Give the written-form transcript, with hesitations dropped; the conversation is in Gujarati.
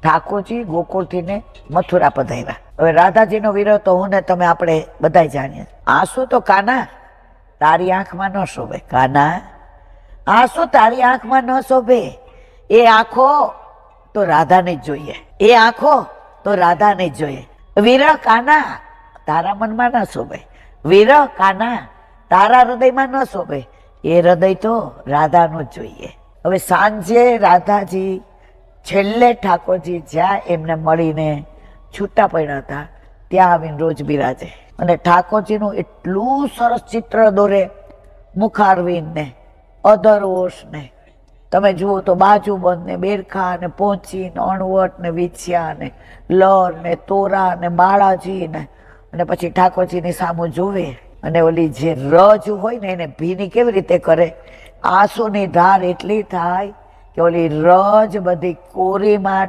ઠાકોરજી ગોકુળથી ને મથુરા પધાર્યા. હવે રાધાજીનો વિરહ તો હું ને તમે આપણે બધા જાણીએ. આંસુ તો કાના તારી આંખમાં ન શોભે. કાના આંસુ તારી આંખમાં ન શોભે. એ આંખો તો રાધાને જ જોઈએ. એ આંખો તો રાધાને જ જોઈએ. વિરહ કાના તારા મનમાં ન શોભે. વિરહ કાના તારા હૃદયમાં ન શોભે. એ હૃદય તો રાધાનું જ જોઈએ. હવે સાંજે રાધાજી છેલ્લે ઠાકોરજી જ્યાં એમને મળીને છૂટા પડ્યા હતા ત્યાં આવીને રોજ બિરાજે. અને ઠાકોરજીનું એટલું સરસ ચિત્ર દોરે. મુખારવિંદ ને અધરોષ ને તમે જુઓ તો બાજુબંધ ને બેરખા ને પોંચી ને અણવટ ને વિછિયા ને લર ને તોરા ને બાળાજી ને અને પછી ઠાકોરજીની સામું જોવે અને ઓલી જે રજ હોય ને એને ભીની કેવી રીતે કરે. આંસુની ધાર એટલી થાય કે ઓલી રજ બધી કોરીમાં